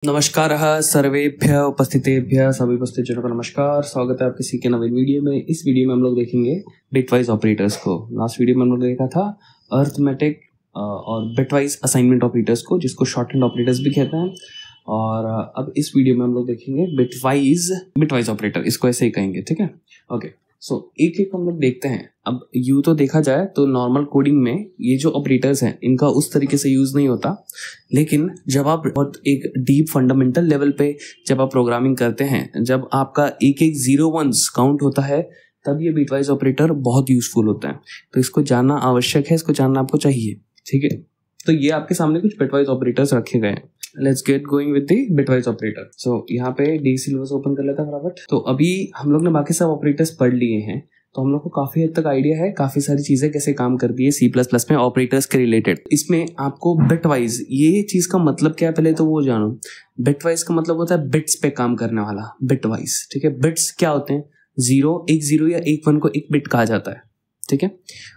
नमस्कारः सर्वेभ्यः उपस्थितेभ्यः सभी उपस्थित जनों को नमस्कार। स्वागत है आपके किसी के नवीन वीडियो में। इस वीडियो में हम लोग देखेंगे बिटवाइज ऑपरेटर्स को। लास्ट वीडियो में हम लोग देखा था अर्थमेटिक और बिटवाइज असाइनमेंट ऑपरेटर्स को, जिसको शॉर्ट हैंड ऑपरेटर्स भी कहते हैं। और अब इस वीडियो में हम लोग देखेंगे बिटवाइज ऑपरेटर, इसको ऐसे ही कहेंगे, ठीक है। ओके, सो एक एक हम लोग देखते हैं। अब यूँ तो देखा जाए तो नॉर्मल कोडिंग में ये जो ऑपरेटर्स हैं इनका उस तरीके से यूज़ नहीं होता, लेकिन जब आप बहुत एक डीप फंडामेंटल लेवल पे जब आप प्रोग्रामिंग करते हैं, जब आपका एक एक 0 1s काउंट होता है, तब ये बिटवाइज ऑपरेटर बहुत यूजफुल होता है। तो इसको जानना आवश्यक है, इसको जानना आपको चाहिए, ठीक है। तो ये आपके सामने कुछ बिटवाइज ऑपरेटर्स रखे गए हैं। Let's get going with the bitwise operator. So यहाँ पे डी सिलेबस ओपन कर लेता फटाफट। तो अभी हम लोग ने बाकी सब ऑपरेटर्स पढ़ लिए हैं, तो हम लोग को काफी हद तक आइडिया है, काफी सारी चीजें कैसे काम करती है C++ में ऑपरेटर्स के रिलेटेड। इसमें आपको बिटवाइज ये चीज का मतलब क्या है पहले तो वो जानो। बिटवाइज का मतलब होता है बिट्स पे काम करने वाला, बिटवाइज, ठीक है। बिट्स क्या होते हैं? एक जीरो या एक 1 को एक बिट कहा जाता है, ठीक है।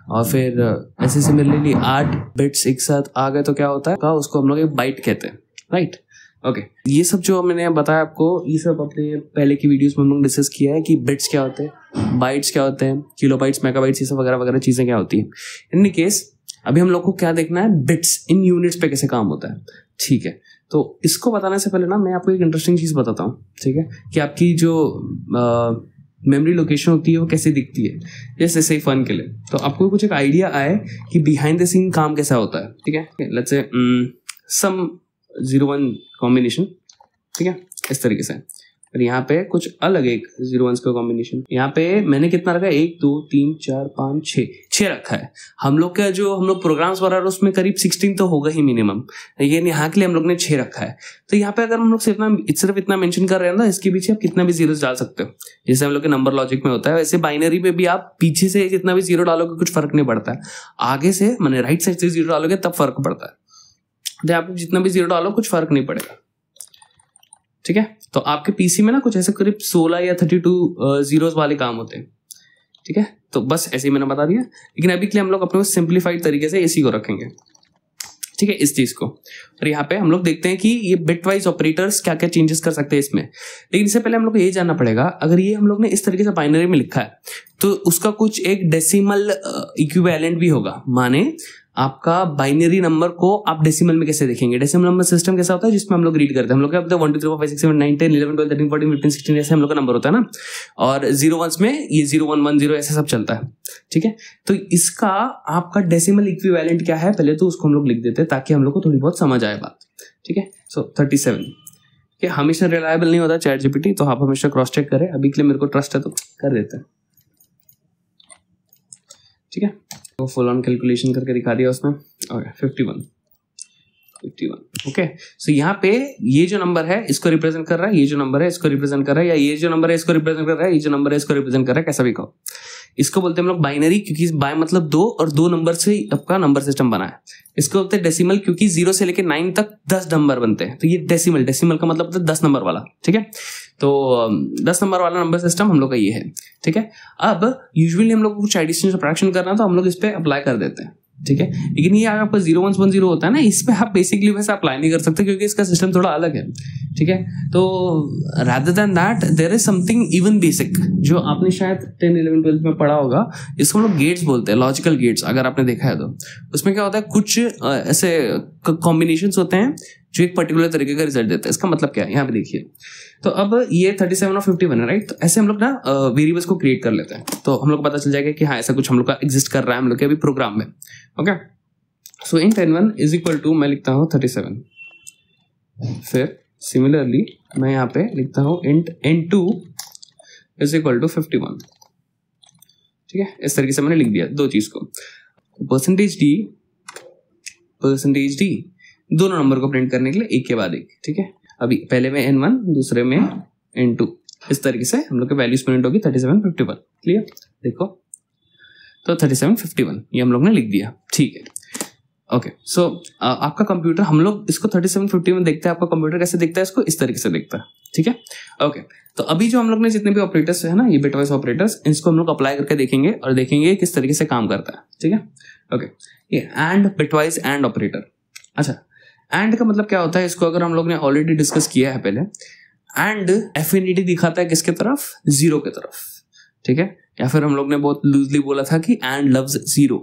और फिर ऐसे सिमिलरली 8 बिट्स एक साथ आ गए तो क्या होता है, उसको हम लोग एक बाइट कहते हैं, राइट। ओके, ये सब जो मैंने बताया आपको, ये सब अपने पहले की वीडियोस में हम लोग डिस्कस किया है कि बिट्स क्या होते हैं, बाइट्स क्या होते हैं, किलोबाइट्स, मेगाबाइट्स, ये सब वगैरह वगैरह चीजें क्या होती हैं। इन केस अभी हम लोग को क्या देखना है, बिट्स इन यूनिट्स पे कैसे काम होता है, ठीक है। तो इसको बताने से पहले ना मैं आपको एक इंटरेस्टिंग चीज बताता हूँ, ठीक है, कि आपकी जो मेमोरी लोकेशन होती है वो कैसे दिखती है, जैसे सही फन के लिए। तो आपको कुछ एक आइडिया आए कि बिहाइंड द सीन काम कैसा होता है, ठीक है। लेट्स से सम 0 1 कॉम्बिनेशन, ठीक है, इस तरीके से। और यहाँ पे कुछ अलग एक 0 1s का कॉम्बिनेशन। यहाँ पे मैंने कितना रखा है, 1 2 3 4 5 6 रखा है। हम लोग का जो हम लोग प्रोग्राम्स बना रहे हैं उसमें करीब 16 तो होगा ही मिनिमम, लेकिन यहाँ के लिए हम लोग ने 6 रखा है। तो यहाँ पे अगर हम लोग सिर्फ इतना मेंशन कर रहे हैं ना, इसके पीछे आप कितना भी जीरोस डाल सकते हो, जैसे हम लोग के नंबर लॉजिक में होता है, वैसे बाइनरी में भी आप पीछे से जितना भी जीरो डालोगे कुछ फर्क नहीं पड़ता है। आगे से मैंने राइट साइड से जीरो डालोगे तब फर्क पड़ता है। तो आप जितना भी जीरो डालो कुछ फर्क नहीं पड़ेगा, ठीक है। तो आपके पीसी में ना कुछ ऐसे करीब 16 या 32 जीरोस वाले काम होते हैं, ठीक है। तो बस ऐसे ही मैंने बता दिया, लेकिन अभी के लिए हम लोग अपने सिंप्लीफाइड तरीके से इसी को रखेंगे, ठीक है, इस चीज को। और यहाँ पे हम लोग देखते हैं कि ये बिटवाइज ऑपरेटर्स क्या क्या चेंजेस कर सकते हैं इसमें। लेकिन इससे पहले हम लोग को ये जानना पड़ेगा, अगर ये हम लोग ने इस तरीके से बाइनरी में लिखा है तो उसका कुछ एक डेसिमल इक्विवेलेंट भी होगा। माने आपका बाइनरी नंबर को आप डेसिमल में कैसे देखेंगे। डेसिमल नंबर सिस्टम कैसा होता है, जिसमें हम लोग रीड करते हैं, हम लोग क्या 1 2 3 4 5 6 7 9 10 11 12 13 14 15 16 ऐसे हम लोग का नंबर होता है ना। और 0 1s में ये 0 1 1 0 ऐसे सब चलता है, ठीक है। तो इसका आपका डेसिमल इक्विवेलेंट क्या है, पहले तो उसको हम लोग लिख देते हैं ताकि हम लोग को थोड़ी बहुत समझ आए बात, ठीक है। सो 37 कि हमेशा रिलायबल नहीं होता चैट जीपीटी, तो आप हमेशा क्रॉस चेक करें। अभी के लिए मेरे को ट्रस्ट है तो कर देते हैं, ठीक है। तो फुल ऑन कैलकुलेशन करके दिखा दिया उसने। Okay, 51 okay. सो यहाँ पे ये जो नंबर है इसको रिप्रेजेंट कर रहा है, ये जो नंबर है इसको रिप्रेजेंट कर रहा है, या ये जो नंबर है इसको रिप्रेजेंट कर रहा है, ये जो नंबर है इसको रिप्रेजेंट कर रहा है, कैसा भी कहो। इसको बोलते हैं हम लोग बाइनरी, क्योंकि बाय मतलब 2 और 2 नंबर से आपका नंबर सिस्टम बना है। इसको बोलते हैं डेसिमल, क्योंकि 0 से लेकर 9 तक 10 नंबर बनते हैं, तो ये डेसिमल का मतलब होता है 10 नंबर वाला, ठीक है। तो 10 नंबर वाला नंबर सिस्टम हम लोग का ये है, ठीक है। अब यूजुअली हम लोग को कुछ एडिशन सब्ट्रैक्शन करना है तो हम लोग इस पे अप्लाई कर देते हैं, ठीक है। लेकिन ये आपका 0 1 1 0 होता है ना, इस पे आप बेसिकली वैसे अप्लाई नहीं कर सकते क्योंकि इसका सिस्टम थोड़ा अलग है, ठीक है। तो rather than that there is something even basic जो आपने शायद 10 11 12 में पढ़ा होगा, इसको हम लोग गेट्स बोलते हैं, लॉजिकल गेट्स। अगर आपने देखा है तो उसमें क्या होता है, कुछ ऐसे कॉम्बिनेशंस होते हैं जो एक पर्टिकुलर तरीके का रिजल्ट देता है। इसका मतलब क्या है, यहाँ पे देखिए। तो अब ये 37 और 51 है, राइट। तो ऐसे हम लोग ना वेरिएबल्स को क्रिएट कर लेते हैं, तो हम लोग को पता चल जाएगा कि हाँ ऐसा कुछ हम लोग का एग्जिस्ट कर रहा है हम लोग के अभी प्रोग्राम में, okay. So int n1 is equal to, मैं लिखता हूँ 37। फिर सिमिलरली मैं यहाँ पे लिखता हूँ int n2 is equal to 51, ठीक है। इस तरीके से मैंने लिख दिया दो चीज को। परसेंटेज डी दोनों नंबर को प्रिंट करने के लिए एक के बाद एक, ठीक है। अभी पहले में n1 दूसरे में n2, इस तरीके से हम लोग के वैल्यूज प्रिंट होगी 37 51, क्लियर। देखो तो 37 51 ये हम लोग ने लिख दिया, ठीक है। ओके, सो आपका कंप्यूटर, हम लोग इसको 37 51 देखते हैं, आपका कंप्यूटर कैसे दिखता है, इसको इस तरीके से दिखता है, ठीक है। ओके, तो अभी जो हम लोग ने जितने भी ऑपरेटर्स है ना, ये बिटवाइज ऑपरेटर्स, इसको हम लोग अप्लाई करके देखेंगे और देखेंगे किस तरीके से काम करता है, ठीक है। ओके, ये एंड बिटवाइज एंड ऑपरेटर। अच्छा, एंड का मतलब क्या होता है, इसको अगर हम लोग ने ऑलरेडी डिस्कस किया है पहले, एंड एफिनिटी दिखाता है किसके तरफ, जीरो के तरफ, ठीक है। या फिर हम लोग ने बहुत लूजली बोला था कि एंड लव्स जीरो।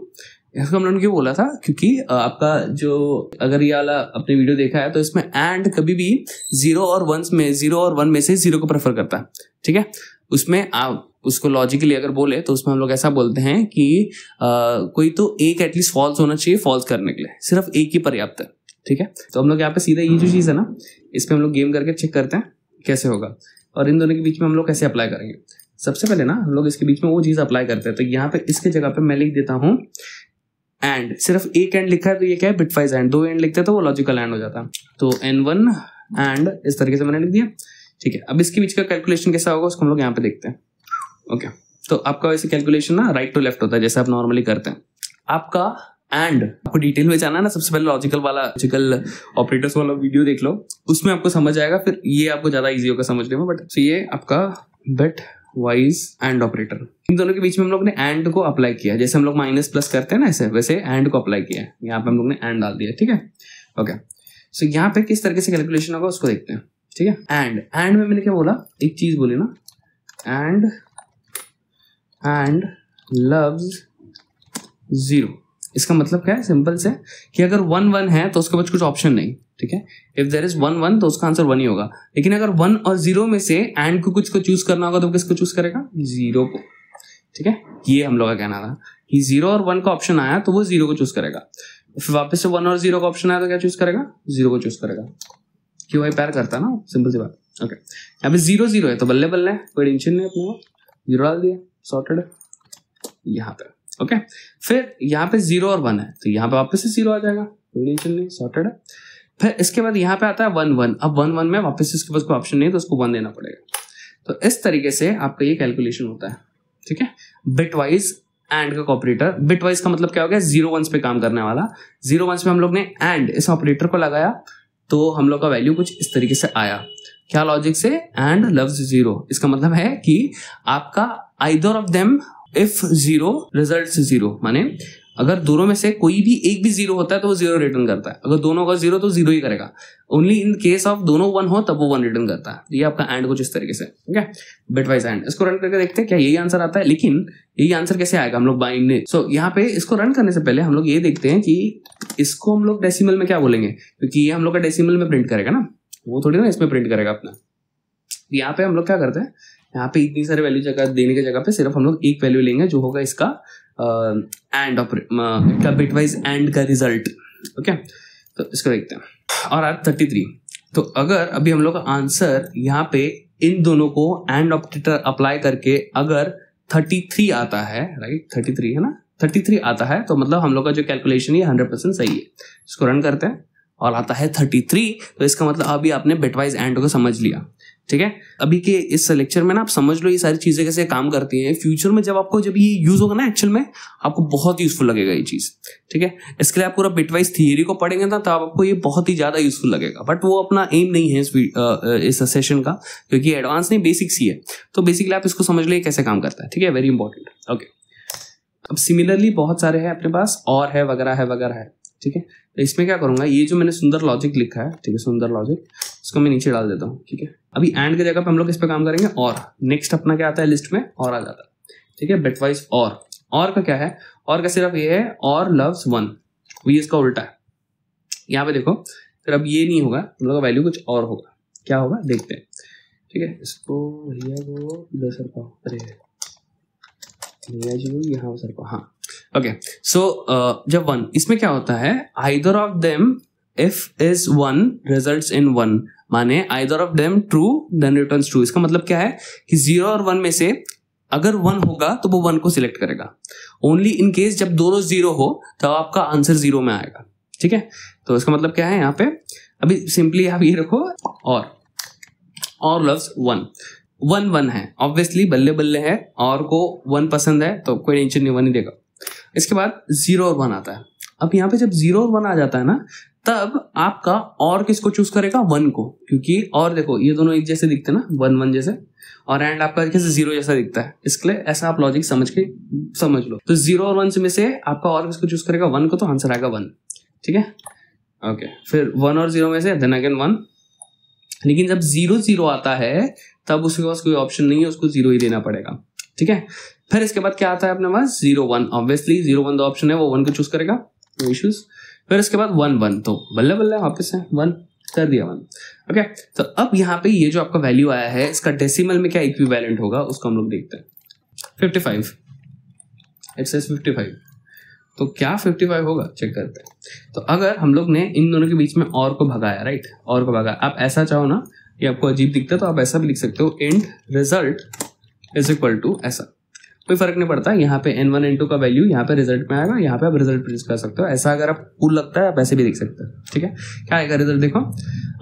इसको हम लोगों ने क्यों बोला था, क्योंकि आपका जो अगर ये वाला अपने वीडियो देखा है तो इसमें एंड कभी भी जीरो और वन में से जीरो को प्रेफर करता है, ठीक है। उसमें आप उसको लॉजिकली अगर बोले तो उसमें हम लोग ऐसा बोलते हैं कि कोई तो एक एटलीस्ट फॉल्स होना चाहिए फॉल्स करने के लिए, सिर्फ एक ही पर्याप्त है, ठीक है। तो हम लोग यहाँ पे सीधा ये जो चीज है ना, इस पे हम लोग गेम करके चेक करते हैं कैसे होगा, और इन दोनों के बीच में हम लोग कैसे अप्लाई करेंगे। सबसे पहले ना हम लोग इसके बीच में वो चीज अप्लाई करते हैं। तो यहाँ पे इसके जगह पे मैं लिख देता हूँ एंड, सिर्फ एक एंड लिखा है तो ये क्या है, बिटवाइज एंड। दो एंड लिखते हैं तो वो लॉजिकल एंड हो जाता है। तो N1 एंड इस तरीके से मैंने लिख दिया, ठीक है। अब इसके बीच का कैलकुलेशन कैसा होगा उसको हम लोग यहाँ पे देखते हैं। ओके, तो आपका वैसे कैलकुलेशन ना राइट टू लेफ्ट होता है जैसे आप नॉर्मली करते हैं। आपका एंड आपको डिटेल में जाना है ना, सबसे पहले लॉजिकल ऑपरेटर्स वाला वीडियो देख लो, उसमें आपको समझ आएगा, फिर ये आपको ज्यादा इजी होगा समझने में। बट ये आपका बिट वाइज एंड ऑपरेटर, इन दोनों के बीच में हम लोग ने एंड को अप्लाई किया, जैसे हम लोग माइनस प्लस करते हैं ना ऐसे, वैसे एंड को अप्लाई किया है। यहाँ पे हम लोग ने एंड डाल दिया, ठीक है। ओके, सो यहाँ पे किस तरीके से कैलकुलेशन होगा उसको देखते हैं, ठीक है। एंड में मैंने क्या बोला, एक चीज बोली ना, एंड लव्स जीरो। इसका मतलब क्या है, सिंपल से कि अगर 1 1 है तो उसके बाद कुछ ऑप्शन नहीं, ठीक है। इफ देयर इज 1 1 तो उसका आंसर 1 ही होगा। लेकिन अगर 1 और 0 में से एंड को कुछ को चूज करना होगा तो किसको चूज करेगा, 0 को, ठीक है। ये हम लोग का कहना था कि 0 और 1 का ऑप्शन आया तो वो 0 को चूज करेगा। फिर वापस से 1 और 0 का ऑप्शन आया तो क्या चूज करेगा, 0 को चूज करेगा। क्यों भाई, पैर करता है ना, सिंपल सी बात। ओके, यहाँ पे 0 0 है तो बल्ले बल्ले, कोई टेंशन नहीं, अपने को 0 डाल दिया, सॉर्टेड यहाँ पे। ओके, फिर यहाँ पे 0 और 1 है तो यहाँ पे वापस से 0 आ जाएगा, कोई टेंशन नहीं, सॉर्टेड है। फिर इसके बाद यहाँ पे आता है 1 1। अब 1 1 में वापस से इसके पास कोई ऑप्शन नहीं है तो उसको 1 देना पड़ेगा। तो इस तरीके से आपका ये कैलकुलेशन होता है, ठीक है। बिटवाइज एंड का ऑपरेटर, बिटवाइज का मतलब क्या हो गया, 0 1 पे काम करने वाला। 0 1 पे हम लोग ने एंड इस ऑपरेटर को लगाया तो हम लोग का वैल्यू कुछ इस तरीके से आया। क्या लॉजिक से, एंड लव्स जीरो। इसका मतलब है कि आपका either of them if 0 results 0, माने अगर दोनों में से कोई भी एक भी 0 होता है तो वो 0 रिटर्न करता है। अगर दोनों का 0 तो 0 ही करेगा। ओनली इन केस ऑफ दोनों 1 हो तब वो 1 रिटर्न करता है। ये आपका एंड कुछ इस तरीके से, ठीक है, बिटवाइज एंड। इसको रन करके देखते हैं क्या यही आंसर आता है। लेकिन यही आंसर कैसे आएगा, हम लोग बाइंड ने। सो यहाँ पे इसको रन करने से पहले हम लोग ये देखते हैं कि इसको हम लोग डेसिमल में क्या बोलेंगे, क्योंकि ये हम लोग का डेसिमल में प्रिंट करेगा ना, वो थोड़ी ना इसमें प्रिंट करेगा अपना। यहाँ पे हम लोग क्या करते हैं, यहाँ पे इतनी सारी वैल्यू जगह देने की जगह पे सिर्फ हम लोग एक वैल्यू लेंगे जो होगा इसका एंड का बिटवाइज एंड का रिजल्ट। ओके, तो इसको देखते हैं। और 33, तो अगर अभी हम लोग का आंसर यहाँ पे इन दोनों को एंड ऑपरेटर अप्लाई करके अगर 33 आता है, राइट, 33 है ना, 33 आता है तो मतलब हम लोग का जो कैलकुलेशन है 100% सही है। इसको रन करते हैं और आता है 33, तो इसका मतलब अभी आपने बिटवाइज एंड को समझ लिया, ठीक है। अभी के इस लेक्चर में ना आप समझ लो ये सारी चीजें कैसे काम करती हैं। फ्यूचर में जब ये यूज होगा ना एक्चुअल में, आपको बहुत यूजफुल लगेगा ये चीज, ठीक है। इसके लिए आप पूरा बिटवाइज थियरी को पढ़ेंगे ना तब आपको ये बहुत ही ज्यादा यूजफुल लगेगा। बट वो अपना एम नहीं है इस सेशन का, क्योंकि एडवांस नहीं, बेसिक्स ही है। तो बेसिकली आप इसको समझ लो कैसे काम करता है, ठीक है, वेरी इंपॉर्टेंट। ओके, अब सिमिलरली बहुत सारे हैं अपने पास, और है वगैरह है, ठीक है। तो इसमें क्या करूंगा, ये जो मैंने सुंदर लॉजिक लिखा है, ठीक है, सुंदर लॉजिक, इसको मैं नीचे डाल देता हूँ, ठीक है। अभी एंड की जगह पे हम लोग इस पे काम करेंगे। और नेक्स्ट अपना क्या आता है लिस्ट में, और आ जाता है, ठीक है, बिटवाइज और का क्या है, और का सिर्फ ये है और लव्स 1, ये इसका उल्टा है। यहाँ पे देखो, फिर अब ये नहीं होगा, हम लोग का वैल्यू कुछ और होगा। क्या होगा देखते हैं, ठीक है। इसको भैया को इधर सर पाओ, अरे भैया जी यहाँ सर पाओ, हाँ। ओके, सो जब 1, इसमें क्या होता है, either of them if is 1 results in 1, माने either of them true then returns true. इसका मतलब क्या है कि 0 और 1 में से अगर 1 होगा तो वो 1 को सिलेक्ट करेगा। ओनली इन केस जब दोनों 0 हो तब आपका आंसर 0 में आएगा, ठीक है। तो इसका मतलब क्या है, यहाँ पे अभी सिंपली आप ये रखो, और लव्स 1 1 1 है, ऑब्वियसली बल्ले बल्ले है, और को 1 पसंद है तो कोई टेंशन नहीं, 1 ही देगा। इसके बाद 0 और 1 आता है। अब यहाँ पे जब 0 और 1 आ जाता है ना, तब आपका और किसको चूज करेगा, 1 को, क्योंकि और देखो ये दोनों एक जैसे दिखते हैं ना, 1 1 जैसे, और एंड आपका कैसे 0 जैसा दिखता है। इसके लिए ऐसा आप लॉजिक समझ लो। तो 0 और 1 में से आपका और किसको चूज करेगा, 1 को, तो आंसर आएगा 1, ठीक है। ओके, फिर 1 और 0 में से देन अगेन 1, लेकिन जब 0 0 आता है तब उसके पास कोई ऑप्शन नहीं है, उसको 0 ही देना पड़ेगा, ठीक है। फिर इसके बाद क्या आता है अपने पास 0 1, ऑब्वियसली 0 1 दो ऑप्शन है, वो 1 को चूज करेगा, नो इश्यूज। फिर इसके बाद 1 1, तो बल्ले बल्ले वापस है 1 कर दिया 1, ओके। तो अब यहाँ पे ये जो आपका वैल्यू आया है इसका डेसिमल में क्या इक्विवेलेंट होगा उसको हम लोग देखते हैं। 55, इट सेज 55, तो क्या 55 होगा चेक करते हैं। तो अगर हम लोग ने इन दोनों के बीच में और को भगाया, राइट, और को भगाया, आप ऐसा चाहो ना, ये आपको अजीब दिखता है तो आप ऐसा भी लिख सकते हो, and result is equal to ऐसा, कोई फर्क नहीं पड़ता। यहाँ पे n1 n2 का वैल्यू यहाँ पे रिजल्ट में आएगा, यहाँ पे आप रिजल्ट प्रिंट कर सकते हो। ऐसा अगर आप कूल लगता है आप ऐसे भी देख सकते हो, ठीक है। क्या आएगा रिजल्ट, देखो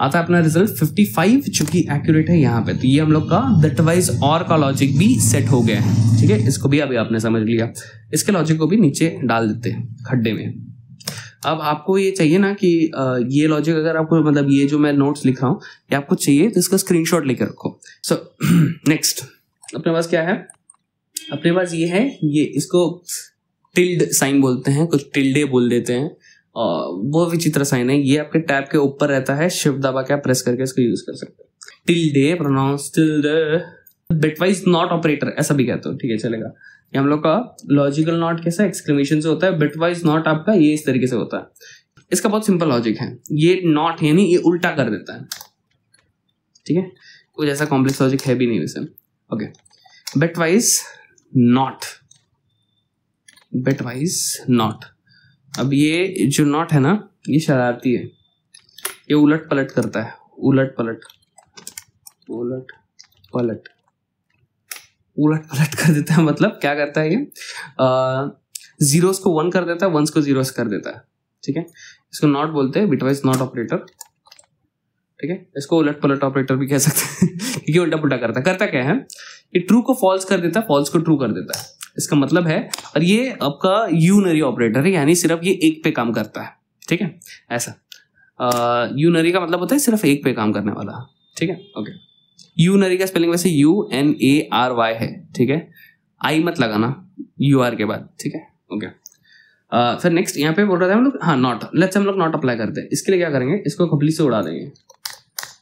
आता है अपना रिजल्ट 55, जो कि एक्यूरेट है यहाँ पे। तो ये हम लोग का बिटवाइज और का लॉजिक भी सेट हो गया है, ठीक है। इसको भी अभी आपने समझ लिया, इसके लॉजिक को भी नीचे डाल देते हैं खड्डे में। अब आपको ये चाहिए ना कि ये लॉजिक अगर आपको, मतलब ये जो मैं नोट्स लिख रहा हूँ ये आपको चाहिए तो इसका स्क्रीनशॉट लेकर रखो। सो नेक्स्ट अपने पास क्या है, अपने पास ये है, ये इसको टिल्ड साइन बोलते हैं, कुछ टिल्डे बोल देते हैं, वो विचित्र साइन है। ये आपके टैब के ऊपर रहता है, शिफ्ट दबा के प्रेस करके इसको यूज कर सकते हैं। Tilde pronounce tilde, bitwise not operator ऐसा भी कहते हो, ठीक है चलेगा। ये हम लोग का लॉजिकल नॉट कैसा एक्सक्लेमेशन से होता है, बिटवाइज नॉट आपका ये इस तरीके से होता है। इसका बहुत सिंपल लॉजिक है, ये नॉट है नहीं, ये उल्टा कर देता है, ठीक है। कुछ ऐसा कॉम्प्लेक्स लॉजिक है भी नहीं वैसे, okay. Bitwise not, bitwise not, अब ये जो नॉट है ना ये शरारती है, ये उलट पलट करता है, उलट पलट उलट पलट उलट पलट कर देता है। मतलब क्या करता है ये, जीरोस को 1 कर देता है, 1s को जीरोस कर देता है, ठीक है। इसको नॉट बोलते हैं, बिटवाइज नॉट ऑपरेटर, ठीक है। इसको उलट पलट ऑपरेटर भी कह सकते हैं क्योंकि उल्टा पुल्टा करता क्या है, ये ट्रू को फॉल्स कर देता है, फॉल्स को ट्रू कर देता है, इसका मतलब है। और ये आपका यूनरी ऑपरेटर है, यानी सिर्फ ये एक पे काम करता है, ठीक है। ऐसा यूनरी का मतलब होता है सिर्फ एक पे काम करने वाला, ठीक है, ओके। यूनरी का स्पेलिंग वैसे UNARY है, ठीक है। आई मत लगाना UR के बाद, ठीक है, ओके। फिर नेक्स्ट यहाँ पे बोल रहे थे हम लोग, हाँ नॉट, लेट्स हम लोग नॉट अप्लाई करते हैं। इसके लिए क्या करेंगे, इसको कंप्लीट से उड़ा देंगे,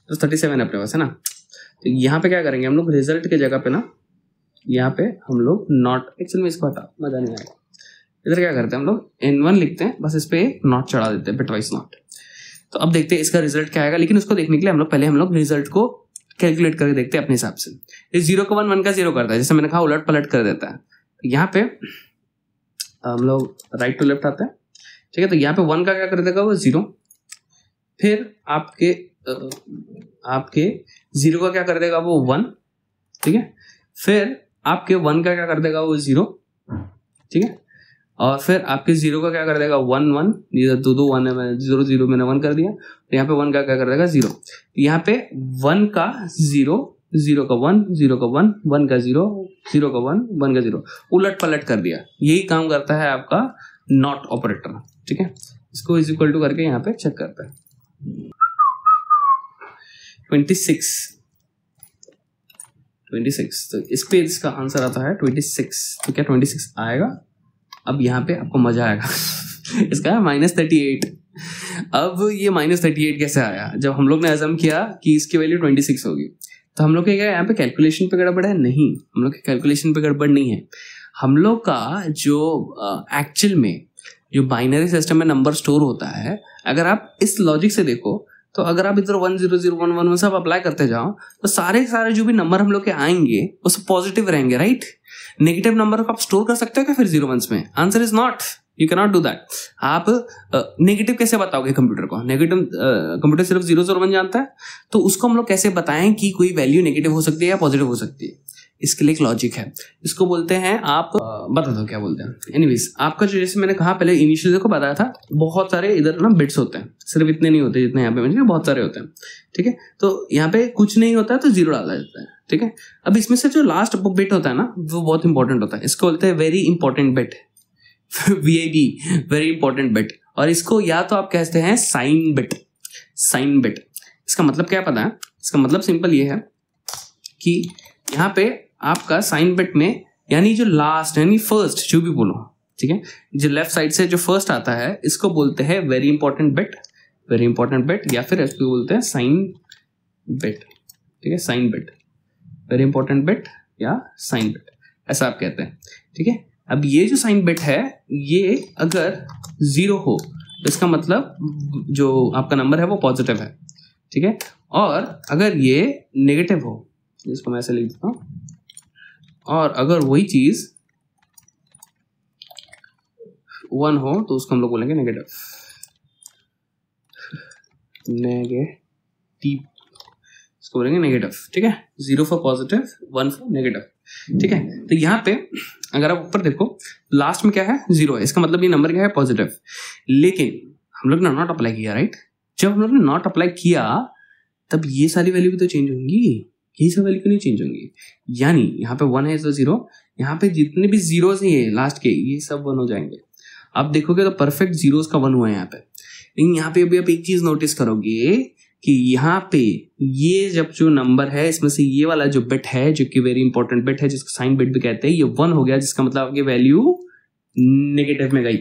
तो 37 अपने पास है ना। तो यहाँ पे क्या करेंगे हम लोग, रिजल्ट के जगह पे ना यहाँ पे हम लोग नॉट, एक्चुअल में इसको हटा, मजा नहीं आएगा। इधर क्या करते हैं हम लोग N1 लिखते हैं, बस इस पे नॉट चढ़ा देते हैं, बिटवाइज नॉट। तो अब देखते हैं इसका रिजल्ट क्या आएगा, लेकिन उसको देखने के लिए हम लोग रिजल्ट को कैलकुलेट करके देखते हैं अपने हिसाब से। इस 0 को 1, 1 का 0 करता है, जैसे मैंने कहा उलट पलट कर देता है। तो यहाँ पे हम लोग राइट टू लेफ्ट आते हैं, ठीक है। तो यहाँ पे 1 का क्या कर देगा वो 0, फिर आपके 0 का क्या कर देगा वो 1, ठीक है। फिर आपके 1 का क्या कर देगा वो 0, ठीक है। और फिर आपके 0 का क्या कर देगा 1 1, ये 2 2 1 है, मैंने 0 0 मैंने 1 कर दिया। तो यहाँ पे 1 का क्या कर देगा 0, यहाँ पे 1 का 0, 0 का 1, 0 का 1, 1 का 0, 0 का 1, 1 का 0, उलट पलट कर दिया। यही काम करता है आपका नॉट ऑपरेटर, ठीक है। इसको इज इक्वल टू करके यहाँ पे चेक करता है 26, तो इस पे इसका आंसर आता है 26। तो क्या 26 आएगा। अब यहाँ पे आपको मजा आएगा इसका है -38। अब ये -38 कैसे आया, जब हम लोग ने अज़म किया कि इसकी वैल्यू 26 होगी। तो हम लोग के क्या यहाँ पे कैलकुलेशन पे गड़बड़ है, नहीं, हम लोग के कैलकुलेशन पे गड़बड़ नहीं है। हम लोग का जो एक्चुअल में जो बाइनरी सिस्टम में नंबर स्टोर होता है, अगर आप इस लॉजिक से देखो तो अगर आप इधर 1 0 0 1 1 सब अप्लाई करते जाओ तो सारे जो भी नंबर हम लोग के आएंगे वो सब पॉजिटिव रहेंगे, राइट। नेगेटिव नंबर को आप स्टोर कर सकते हो क्या फिर 0 1s में? Answer is not, you can not do that. आप नेगेटिव कैसे बताओगे कंप्यूटर को? नेगेटिव कंप्यूटर सिर्फ 0 0 1 जानता है, तो उसको हम लोग कैसे बताएं कि कोई वैल्यू नेगेटिव हो सकती है या पॉजिटिव हो सकती है? इसके लिए एक लॉजिक है, इसको बोलते हैं आप बता दो क्या बोलते हैं। एनीवेज, आपका जो जैसे मैंने कहा पहले इनिशियल को बताया था, बहुत सारे इधर ना बिट्स होते हैं, सिर्फ इतने नहीं होते जितने यहाँ पे मैंने, बहुत सारे होते हैं, ठीक है। तो यहाँ पे कुछ नहीं होता है तो 0 डाला जाता है, ठीक है। अब इसमें से जो लास्ट बिट होता है ना वो बहुत इंपॉर्टेंट होता है, इसको बोलते हैं very important bit VIB, very important bit. और इसको या तो आप कहते हैं साइन बिट, साइन बिट। इसका मतलब क्या पता है? इसका मतलब सिंपल ये है कि यहाँ पे आपका साइन बिट में यानी जो लास्ट यानी फर्स्ट जो भी बोलो, ठीक है, जो लेफ्ट साइड से जो फर्स्ट आता है इसको बोलते हैं very important bit, very important bit, या फिर इसको बोलते हैं साइन बिट, ठीक है, sign bit, very important bit या साइन बिट, ऐसा आप कहते हैं, ठीक है। अब ये जो साइन बिट है ये अगर 0 हो तो इसका मतलब जो आपका नंबर है वो पॉजिटिव है, ठीक है। और अगर ये नेगेटिव हो, इसको मैं ऐसे लिख देता हूं, और अगर वही चीज 1 हो तो उसको हम लोग बोलेंगे नेगेटिव, इसको बोलेंगे नेगेटिव, ठीक है। 0 फॉर पॉजिटिव, 1 फॉर नेगेटिव, ठीक है। तो यहाँ पे अगर आप ऊपर देखो लास्ट में क्या है, 0 है, इसका मतलब ये नंबर क्या है, पॉजिटिव। लेकिन हम लोग ने नॉट अप्लाई किया, राइट। जब हम लोग ने नॉट अप्लाई किया तब ये सारी वैल्यू भी तो चेंज होंगी, ये सब वैल्यू क्यों नहीं चेंज होंगी। यानी यहाँ पे 1 है तो 0, यहाँ पे जितने भी जीरोस हैं लास्ट के ये सब 1 हो जाएंगे। आप देखोगे तो परफेक्ट जीरोस का 1 हुआ है यहाँ पे। लेकिन यहाँ पे अभी आप एक चीज नोटिस करोगे कि यहाँ पे ये जब जो नंबर है इसमें से ये वाला जो बिट है जो कि वेरी इंपॉर्टेंट बिट है जिसको साइन बिट भी कहते हैं, ये 1 हो गया, जिसका मतलब आपकी वैल्यू नेगेटिव में गई।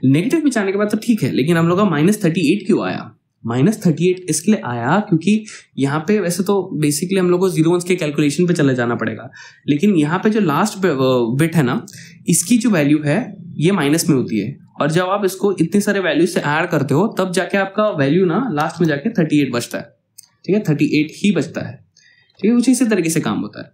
नेगेटिव में जाने के बाद तो ठीक है, लेकिन हम लोग का -38 क्यों आया। -38 इसके लिए आया क्योंकि यहाँ पे वैसे तो बेसिकली हम लोग को 0 1 के कैलकुलेशन पे चले जाना पड़ेगा, लेकिन यहाँ पे जो लास्ट बिट है ना इसकी जो वैल्यू है ये माइनस में होती है, और जब आप इसको इतने सारे वैल्यू से ऐड करते हो तब जाके आपका वैल्यू ना लास्ट में जाके 38 बचता है, ठीक है, 38 ही बचता है, ठीक है। कुछ इसी तरीके से काम होता है,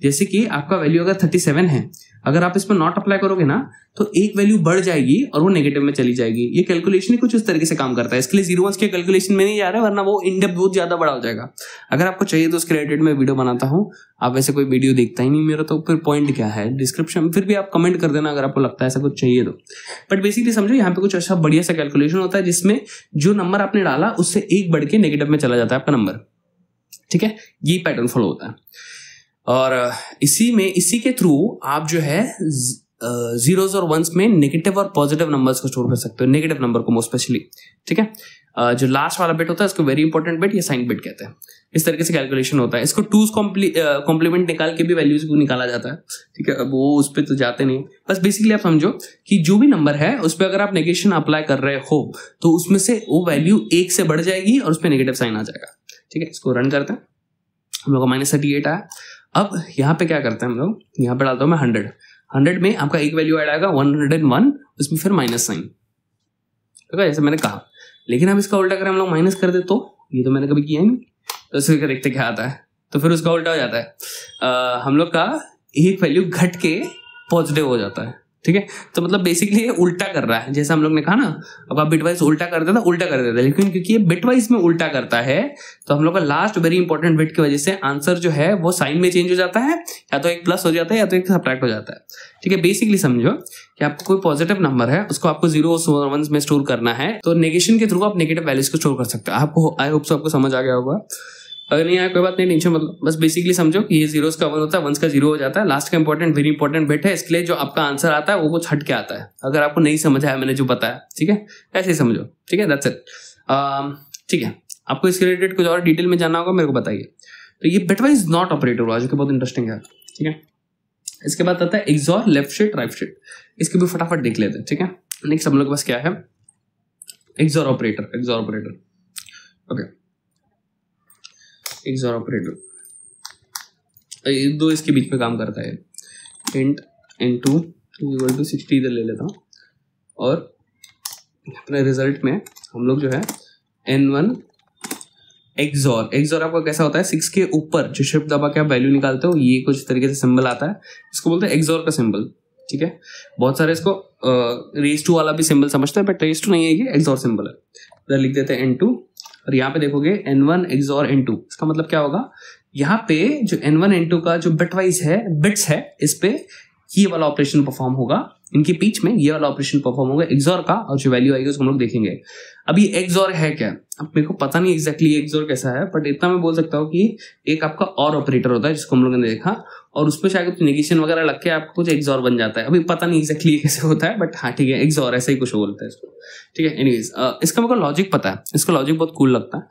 जैसे कि आपका वैल्यू अगर 37 है, अगर आप इसमें नॉट अप्लाई करोगे ना तो एक वैल्यू बढ़ जाएगी और वो नेगेटिव में चली जाएगी। ये कैलकुलेशन ही कुछ इस तरीके से काम करता है, इसके लिए 0 1 के कैलकुलेशन में नहीं जा रहा है, वरना वो इन डेप्थ बहुत ज्यादा बड़ा हो जाएगा। अगर आपको चाहिए तो उसके रिलेटेड में वीडियो बनाता हूँ, आप वैसे कोई वीडियो देखता ही नहीं मेरा, तो फिर पॉइंट क्या है डिस्क्रिप्शन में, फिर भी आप कमेंट कर देना अगर आपको लगता है ऐसा कुछ चाहिए तो। बट बेसिकली समझो यहाँ पे कुछ ऐसा बढ़िया सा कैलकुलेशन होता है जिसमें जो नंबर आपने डाला उससे एक बढ़ के नेगेटिव में चला जाता है आपका नंबर, ठीक है। ये पैटर्न फॉलो होता है, और इसी के थ्रू आप जो है जीरोस और वंस में नेगेटिव और पॉजिटिव नंबर्स को स्टोर कर सकते हो, नेगेटिव नंबर को मोस्ट स्पेशली, ठीक है। जो लास्ट वाला बिट होता है इसको वेरी इंपॉर्टेंट बिट या साइन बिट कहते हैं। इस तरीके से कैलकुलेशन होता है, इसको 2's कॉम्प्लीमेंट निकाल के भी वैल्यूज को निकाला जाता है, ठीक है। अब वो उस पर तो जाते नहीं, बस बेसिकली आप समझो कि जो भी नंबर है उस पर अगर आप नेगेशन अप्लाई कर रहे हो तो उसमें से वो वैल्यू 1 से बढ़ जाएगी और उस पर नेगेटिव साइन आ जाएगा, ठीक है। इसको रन करते हैं, हम लोग का -38 आया। अब यहाँ पे क्या करते हैं हम लोग, यहाँ पे डालता हूँ मैं 100 में आपका एक वैल्यू ऐड आएगा 101, उसमें फिर माइनस साइन, ठीक है, जैसे मैंने कहा। लेकिन अब इसका उल्टा करें हम लोग माइनस कर दे तो ये तो मैंने कभी किया ही नहीं, तो इसको देखते क्या आता है, तो फिर उसका उल्टा हो जाता है, हम लोग का एक वैल्यू घट के पॉजिटिव हो जाता है, ठीक है। तो मतलब बेसिकली ये उल्टा कर रहा है, जैसे हम लोग ने कहा ना अब आप बिटवाइज उल्टा कर देता उल्टा कर देता, लेकिन क्योंकि ये बिटवाइज में उल्टा करता है तो हम लोग का लास्ट वेरी इंपॉर्टेंट बिट की वजह से आंसर जो है वो साइन में चेंज हो जाता है, या तो एक प्लस हो जाता है या तो एक सब्ट्रैक्ट हो जाता है, ठीक है। बेसिकली समझो कि आपको कोई पॉजिटिव नंबर है उसको आपको 0 और 1 में स्टोर करना है, तो नेगेशन के थ्रू आप नेगेटिव वैल्यूज को स्टोर कर सकते हो। आपको आई होप सो आपको समझ आ गया होगा, अगर नहीं आया कोई बात नहीं, टेंशन मतलब, बस बेसिकली समझो कि ये 0 का 1 होता है, 1 का 0 हो जाता है। लास्ट का इंपॉर्टेंट वेरी इंपॉर्टेंट बिट है, इसके लिए जो आपका आंसर आता है वो कुछ हट के आता है। अगर आपको नहीं समझ आया मैंने जो बताया, ठीक है, ऐसे ही समझो, ठीक है, दैट्स इट, ठीक है। आपको इसके रिलेटेड कुछ और डिटेल में जानना होगा मेरे को बताइए। तो ये बिटवाइज नॉट ऑपरेटर हुआ जो कि बहुत इंटरेस्टिंग है, ठीक है। इसके बाद आता है XOR, left shift, right shift, इसके भी फटाफट देख लेते हैं, ठीक है। नेक्स्ट हम लोग के पास क्या है, XOR operator, okay. XOR operator दो इसके बीच में काम करता है, int n2 इक्वल टू 60 इधर ले लेता हूँ, और अपने रिजल्ट में हम लोग जो है n1 एक्सॉर आपका कैसा होता है, 6 के ऊपर जो शिफ्ट दबा के आप वैल्यू निकालते हो ये कुछ तरीके से सिंबल आता है, इसको बोलते हैं एक्सॉर का सिंबल, ठीक है। बहुत सारे इसको रेज टू वाला भी सिंबल समझते हैं, बट रेज टू नहीं है, ये एक्सॉर सिंबल है। इधर लिख देते हैं n2, और यहाँ पे देखोगे n1 एक्सॉर n2, इसका मतलब क्या होगा, यहाँ पे जो n1 n2 का जो बिटवाइज है बिट्स है, इस पे ये वाला ऑपरेशन परफॉर्म होगा, इनके बीच में ये वाला ऑपरेशन परफॉर्म होगा एक्सॉर का, और जो वैल्यू आएगी उसको हम लोग देखेंगे। अब ये एक्सॉर है क्या, अब मेरे को पता नहीं एग्जैक्टली एक्सॉर कैसा है, बट इतना मैं बोल सकता हूँ कि एक आपका और ऑपरेटर होता है जिसको हम लोगों ने देखा, और उसमें शायद नेगेशन वगैरह लग के आपको कुछ एक्सॉर बन जाता है। अभी पता नहीं एग्जैक्टली कैसे होता है, बट हाँ ठीक है, एक्सॉर ऐसा ही कुछ बोलता है इसको, ठीक है। एनीवेज इसका मेरे को लॉजिक पता है, इसका लॉजिक बहुत कूल लगता है।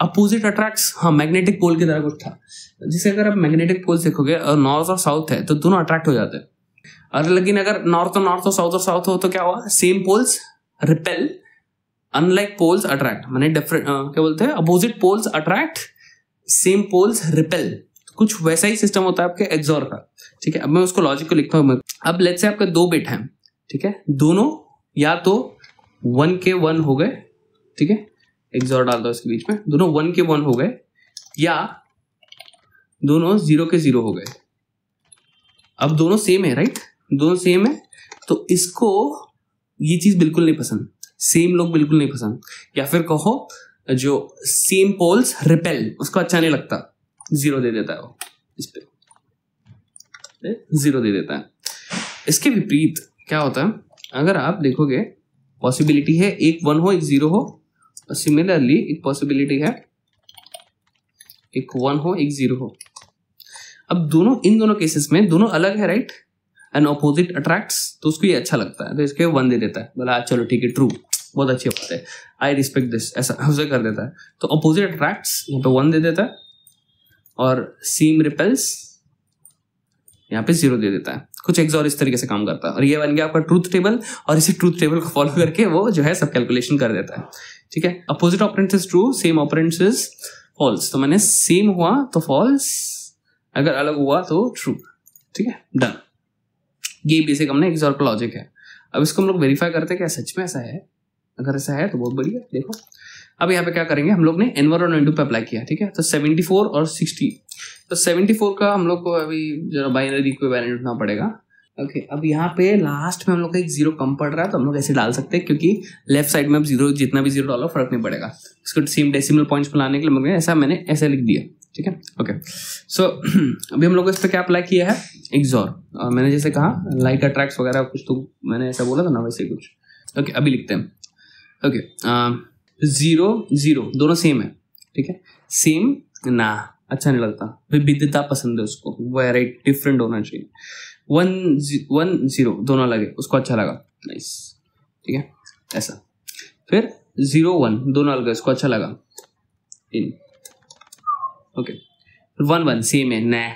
अपोजिट अट्रैक्ट्स, हाँ मैग्नेटिक पोल की तरह कुछ था, जिसे अगर आप मैग्नेटिक पोल देखोगे और नॉर्थ और साउथ है तो दोनों अट्रैक्ट हो जाते हैं, और लेकिन अगर नॉर्थ और साउथ हो तो क्या हुआ, same poles repel unlike poles attract, माने डिफरेंट क्या बोलते हैं, opposite poles attract, same poles repel. कुछ वैसा ही सिस्टम होता है आपके एक्सॉर का, ठीक है। अब मैं उसको लॉजिक को लिखता हूँ। अब लेट्स से आपके दो बिट हैं, ठीक है, दोनों या तो 1 के 1 हो गए, ठीक है, एक्सॉर डाल दो इसके बीच में, दोनों 1 के 1 हो गए या दोनों 0 के 0 हो गए। अब दोनों सेम है, राइट, दोनों सेम है, तो इसको ये चीज बिल्कुल नहीं पसंद, सेम लोग बिल्कुल नहीं पसंद, या फिर कहो जो सेम पोल्स रिपेल, उसको अच्छा नहीं लगता, 0 दे देता है वो, इस पे 0 दे देता है। इसके विपरीत क्या होता है, अगर आप देखोगे पॉसिबिलिटी है एक 1 हो एक 0 हो, और सिमिलरली एक पॉसिबिलिटी है एक 1 हो एक 0 हो। अब दोनों, इन दोनों केसेस में दोनों अलग है, राइट, एंड ऑपोजिट अट्रैक्ट्स, तो उसको ये अच्छा लगता है, तो इसके 1 दे देता है, बोला चलो ठीक है, ट्रू, बहुत अच्छी बात है, आई रिस्पेक्ट दिस, ऐसा उसे कर देता है। तो ऑपोजिट अट्रैक्ट्स यहाँ पे 1 दे देता है और सेम रिपेल्स यहाँ पे 0 दे देता है। कुछ एक्सॉर इस तरीके से काम करता है, और ये बन गया आपका ट्रूथ टेबल, और इसी ट्रूथ टेबल को फॉलो करके वो जो है सब कैलकुलेशन कर देता है, ठीक है। Opposite operands is true, same operands is false, तो मैंने सेम हुआ तो फॉल्स, अगर अलग हुआ तो ट्रू, ठीक है, डन। ये बेसिक हमने एक्सॉर का लॉजिक है। अब इसको हम लोग वेरीफाई करते हैं क्या सच में ऐसा है, अगर ऐसा है तो बहुत बढ़िया। देखो अब यहाँ पे क्या करेंगे, हम लोग ने N1 और N2 पे अप्लाई किया, ठीक है, तो 74 और 60, तो 74 का हम लोग को अभी जरा बाइनरी इक्विवेलेंट उठना पड़ेगा। ओके, अब यहाँ पे लास्ट में हम लोग का एक 0 कम पड़ रहा है, तो हम लोग ऐसे डाल सकते हैं, क्योंकि लेफ्ट साइड में अब 0 जितना भी 0 डालो फर्क नहीं पड़ेगा। इसको सेम डेसिमल पॉइंट्स पर लाने के लिए ऐसा मैंने ऐसे लिख दिया, ठीक है। ओके, सो अभी हम लोग इस पर क्या अप्लाई किया है, एक्सॉर, और मैंने जैसे कहा लाइक अट्रैक्ट्स वगैरह कुछ, तो मैंने ऐसा बोला था ना, वैसे कुछ। ओके, अभी लिखते हैं। ओके, 0 0 दोनों सेम है, ठीक है, सेम ना अच्छा नहीं लगता, विविधता पसंद है उसको, वेराइटी डिफरेंट होना चाहिए। 1 0 दोनों अलग है, उसको अच्छा लगा, नाइस, ठीक है, ऐसा। फिर 0 1 दोनों अलग है, उसको अच्छा लगा, इन। ओके, 1 1 सेम है, ना,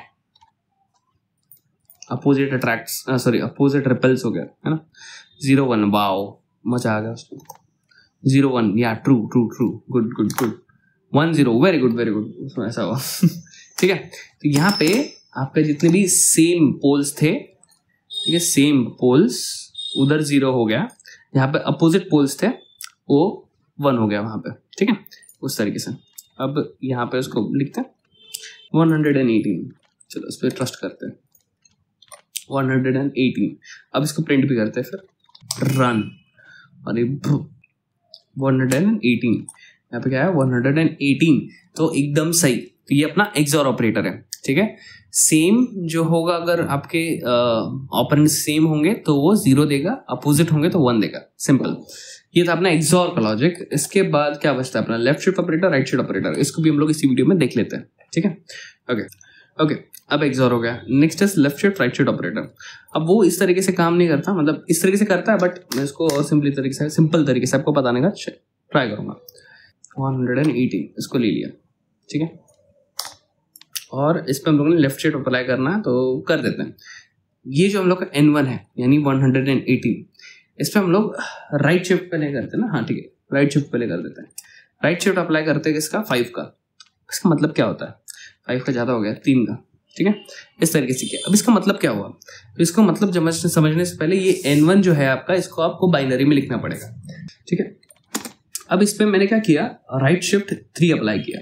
opposite attracts, sorry opposite repels हो गया, है ना। 0 1 वाओ, मजा आ गया उसको। 0 1 या true true true, good good good. 1 0 very good very good, उसमें ऐसा हुआ ठीक है। तो यहाँ पे आपके जितने भी सेम पोल्स थे, ठीक है, सेम पोल्स, उधर 0 हो गया, यहाँ पे अपोजिट पोल्स थे वो 1 हो गया वहां पे, ठीक है, उस तरीके से। अब यहाँ पे उसको लिखते हैं 118, चलो इस पर ट्रस्ट करते हैं, 118। अब इसको प्रिंट भी करते हैं, फिर रन, और 118 यहाँ पे क्या है 118, तो एकदम सही। तो ये अपना एक्सॉर ऑपरेटर है, ठीक है। सेम जो होगा, अगर आपके ऑपरेंड सेम होंगे तो वो 0 देगा, अपोजिट होंगे तो 1 देगा, सिंपल। ये था अपना एक्सॉर का लॉजिक। इसके बाद क्या बचता है अपना left shift operator, right shift operator, इसको भी हम लोग इसी वीडियो में देख लेते हैं, ठीक है। ओके, अब एक्सॉर हो गया, next is left shift right shift operator. अब वो इस तरीके से काम नहीं करता, मतलब इस तरीके से करता है, बट मैं इसको और सिंपल तरीके से आपको बताने का ट्राई करूंगा। 118 इसको ले लिया, ठीक है, और इस पर हम लोगों ने लेफ्ट शिफ्ट अप्लाई करना है, तो कर देते हैं। ये जो हम लोग का N1 है, यानी 118, इस पर हम लोग राइट शिफ्ट पहले करते हैं ना, हाँ ठीक है, राइट शिफ्ट पहले कर देते हैं। राइट शिफ्ट अप्लाई करते हैं किसका, 5 का। इसका मतलब क्या होता है, 5 का ज़्यादा हो गया, 3 का, ठीक है, इस तरीके से किया। अब इसका मतलब क्या हुआ, तो इसको मतलब समझने से पहले ये N1 जो है आपका, इसको आपको बाइनरी में लिखना पड़ेगा, ठीक है। अब इस पर मैंने क्या किया, राइट शिफ्ट 3 अप्लाई किया।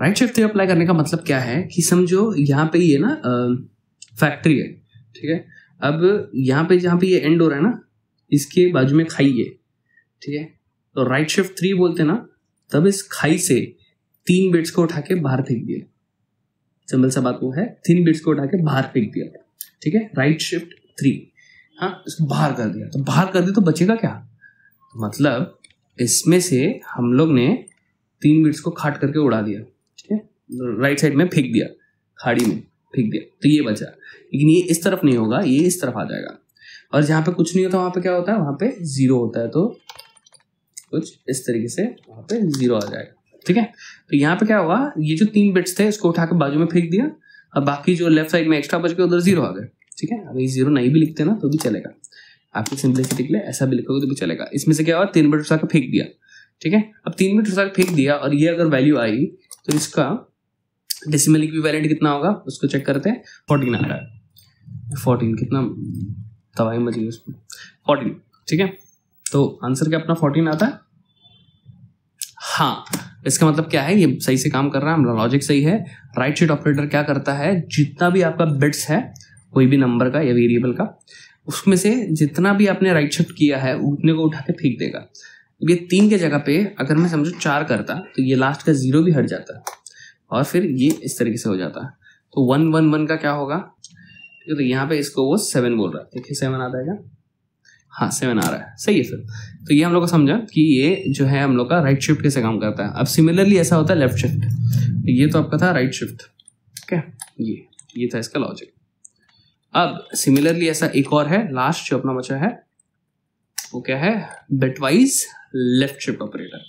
राइट शिफ्ट 3 अप्लाई करने का मतलब क्या है कि समझो यहाँ पे ये ना फैक्ट्री है, ठीक है। अब यहाँ पे जहाँ पे ये एंड हो रहा है ना, इसके बाजू में खाई है, ठीक है, तो राइट शिफ्ट 3 बोलते ना, तब इस खाई से 3 बिट्स को उठा के बाहर फेंक दिया। सिंपल सा बात वो है, 3 बिट्स को उठा के बाहर फेंक दिया, ठीक है, राइट शिफ्ट 3, हाँ, इसको बाहर कर दिया। तो बाहर कर दिया तो बचेगा क्या, तो मतलब इसमें से हम लोग ने 3 बिट्स को खाट करके उड़ा दिया, ठीक है, राइट साइड में फेंक दिया, खाड़ी में फेंक दिया, तो ये बचा। लेकिन ये इस तरफ नहीं होगा, ये इस तरफ आ जाएगा, और जहाँ पे कुछ नहीं होता वहां पे क्या होता है, वहां पे 0 होता है, तो कुछ इस तरीके से वहां पे 0 आ जाएगा, ठीक है। तो यहाँ पे क्या हुआ, ये जो 3 बिट्स थे इसको उठा के बाजू में फेंक दिया, अब बाकी जो लेफ्ट साइड में एक्स्ट्रा बच गए उधर 0 आ गए, ठीक है। अगर ये 0 नहीं भी लिखते ना तो भी चलेगा, आपकी सिंपलिसिटी के लिए ऐसा भी लिखोगे तो भी चलेगा। इसमें से क्या हुआ, 3 बिट्स उठा के फेंक दिया, ठीक है, अब 3 मिनट तक फेंक दिया और ये अगर वैल्यू आई तो इसका डेसिमल इक्विवेलेंट कितना होगा उसको चेक करते हैं। 14 आ रहा है। 14 कितना तबाही मच गई उसमें, 14। ठीक है, तो आंसर क्या अपना 14 आता है। हाँ, इसका मतलब क्या है, ये सही से काम कर रहा है, हमारा लॉजिक सही है। राइट शिफ्ट ऑपरेटर क्या करता है, जितना भी आपका बिट्स है कोई भी नंबर का या वेरिएबल का, उसमें से जितना भी आपने राइट शिफ्ट किया है उतने को उठा के फेंक देगा। ये 3 के जगह पे अगर मैं समझो 4 करता तो ये लास्ट का 0 भी हट जाता और फिर ये इस तरीके से हो जाता। तो 1 1 1 का क्या होगा, तो यहाँ पे इसको वो 7 बोल रहा है। देखिए 7 आता है क्या, हाँ 7 आ रहा है, सही है। फिर तो ये हम लोग को समझा कि ये जो है हम लोग का राइट शिफ्ट कैसे काम करता है। अब सिमिलरली ऐसा होता है लेफ्ट शिफ्ट। ये तो आपका था राइट शिफ्ट, ठीक है, ये था इसका लॉजिक। अब सिमिलरली ऐसा एक और है, लास्ट जो अपना बचा है वो क्या है, bitwise left shift operator.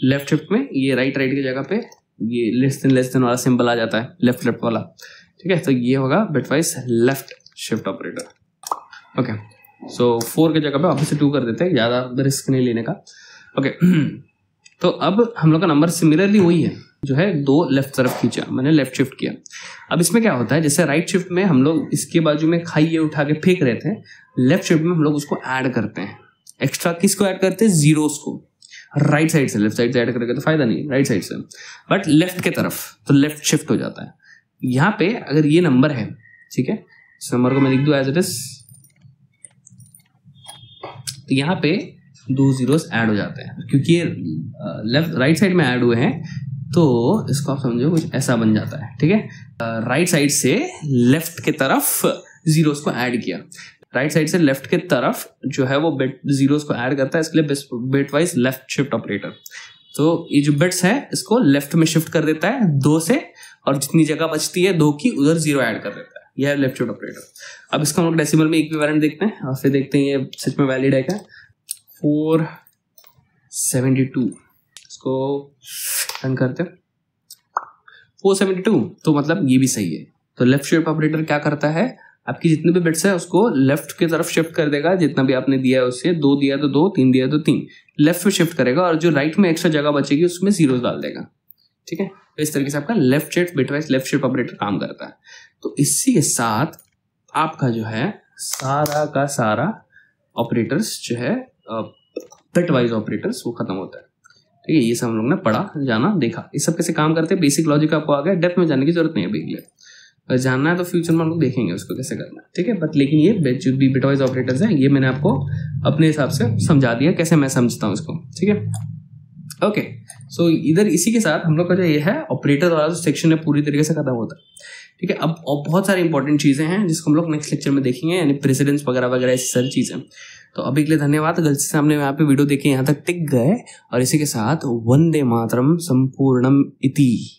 Left shift में ये राइट की जगह पे ये लेस देन वाला सिंबल आ जाता है, लेफ्ट वाला। ठीक है, तो ये होगा bitwise left shift operator. Okay, so 4 की जगह पे वापस से 2 कर देते हैं, ज़्यादा रिस्क नहीं लेने का। ओके, तो अब हम लोग का नंबर सिमिलरली वही है, जो है 2 लेफ्ट तरफ खींचा, मैंने लेफ्ट शिफ्ट किया। अब इसमें क्या होता है, जैसे राइट शिफ्ट में हम लोग इसके बाजू में खाइए उठा के फेंक रहे थे, लेफ्ट शिफ्ट में हम लोग उसको ऐड करते हैं। एक्स्ट्रा किसको ऐड करते हैं, जीरोस को। राइट साइड से, लेफ्ट साइड से ऐड करके तो फायदा नहीं, राइट साइड से, बट लेफ्ट के तरफ तो लेफ्ट शिफ्ट हो जाता है। यहाँ पे अगर ये नंबर है, ठीक है, इस नंबर को मैं लिख दूं एज इट इज, तो यहाँ पे 2 जीरोस ऐड हो जाते हैं, क्योंकि ये लेफ्ट राइट साइड में ऐड हुए हैं, तो इसको आप समझो कुछ ऐसा बन जाता है। ठीक है, राइट साइड से लेफ्ट के तरफ जीरोस को ऐड किया, राइट साइड से लेफ्ट के तरफ जो है वो बिट जीरोस को ऐड करता है, इसके लिए bit wise left shift operator. तो ये जो बिट्स है इसको लेफ्ट में शिफ्ट कर देता है 2 से, और जितनी जगह बचती है 2 की उधर 0 ऐड कर देता है, यह है लेफ्ट शिफ्ट ऑपरेटर। अब इसका हम लोग डेसिमल में इक्विवेलेंट देखते हैं और फिर देखते हैं ये सच में वैलिड है क्या। 472, इसको रन करते हैं, 472, तो मतलब ये भी सही है। तो लेफ्ट शिफ्ट ऑपरेटर क्या करता है, आपकी जितने भी बिट्स है उसको लेफ्ट की तरफ शिफ्ट कर देगा, जितना भी आपने दिया है उससे, 2 दिया तो 2, 3 दिया तो 3, लेफ्ट में शिफ्ट करेगा, और जो राइट में एक्स्ट्रा जगह बचेगी उसमें जीरो डाल देगा। ठीक है, तो इस तरीके से आपका left shift bitwise left shift operator काम करता है। तो इसी के साथ आपका जो है सारा का सारा ऑपरेटर्स जो है बिटवाइज ऑपरेटर्स वो खत्म होता है। ठीक है, ये सब हम लोग ने पढ़ा, जाना, देखा, ये सब कैसे काम करते हैं, बेसिक लॉजिक आपको आ गया, डेप्थ में जाने की जरूरत नहीं है अभी। अगर जानना है तो फ्यूचर में हम लोग देखेंगे उसको कैसे करना है। ठीक है, बट लेकिन ये जो भी बिटवाइज ऑपरेटर्स हैं, ये मैंने आपको अपने हिसाब से समझा दिया कैसे मैं समझता हूँ इसको। ठीक है, ओके, सो इधर इसी के साथ हम लोग का जो ये है ऑपरेटर वाला जो सेक्शन है पूरी तरीके से खत्म होता है। ठीक है, अब और बहुत सारी इंपॉर्टेंट चीजें हैं जिसको हम लोग नेक्स्ट लेक्चर में देखेंगे, यानी प्रेसिडेंस वगैरह वगैरह ऐसी सारी चीजें। तो अभी के लिए धन्यवाद, गलती से हमने यहाँ पे वीडियो देखे यहाँ तक टिक गए, और इसी के साथ वंदे मातरम संपूर्णम इति।